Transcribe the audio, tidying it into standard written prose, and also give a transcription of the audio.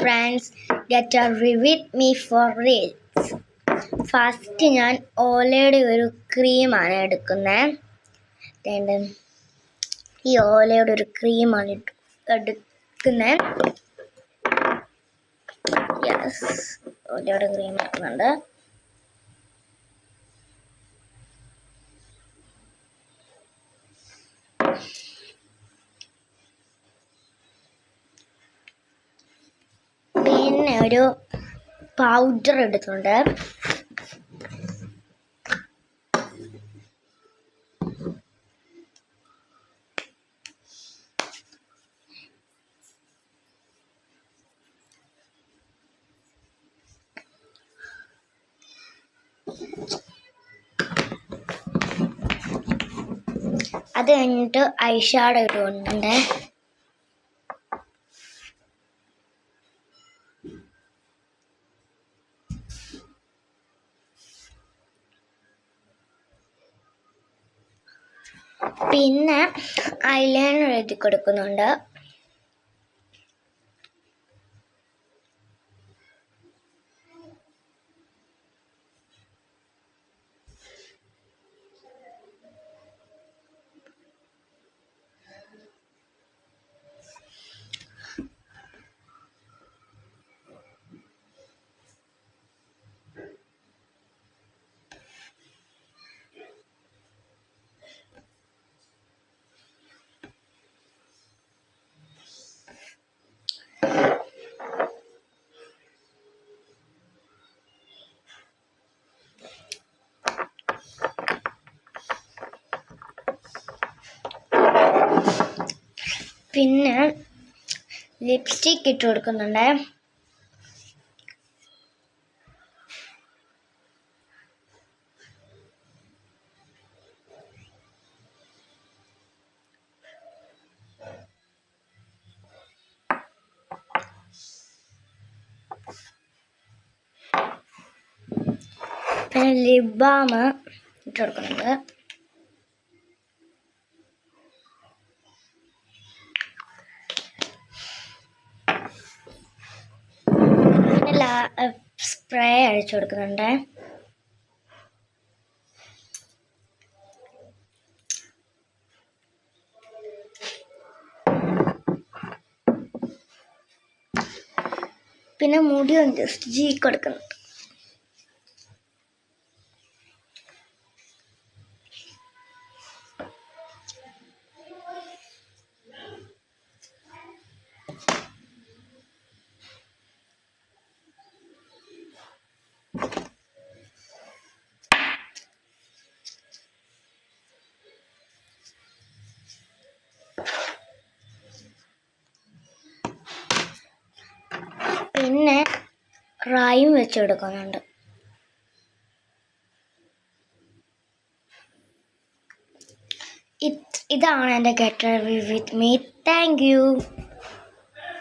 friends, get ready with me for reels. First ഞാൻ ഓലയുടെ ഒരു ക്രീമാണ് എടുക്കുന്നത്. ഈ ഓലയുടെ ഒരു ക്രീമാണ് എടുക്കുന്നത്. യെസ്, ഓലയുടെ ക്രീം എടുക്കുന്നുണ്ട്. പിന്നെ ഒരു പൗഡർ എടുക്കുന്നുണ്ട്. അത് കഴിഞ്ഞിട്ട് ഐ ഷാഡോ ഇട്ടുകൊണ്ടുണ്ട്. പിന്നെ ഐലൈനർ എഴുതി കൊടുക്കുന്നുണ്ട്. പിന്നെ ലിപ്സ്റ്റിക് ഇട്ട് കൊടുക്കുന്നുണ്ട്. പിന്നെ ലിപ് ബാം ഇട്ട് കൊടുക്കുന്നുണ്ട്. സ്പ്രേ അഴിച്ചു കൊടുക്കുന്നുണ്ട്. പിന്നെ മുടി ഒന്ന് ജസ്റ്റ് ചീ കൊടുക്കുന്നുണ്ട്. പിന്നെ റൈം വെച്ച് കൊടുക്കുന്നുണ്ട്. ഇതാണ് എൻ്റെ get ready with me. Thank you.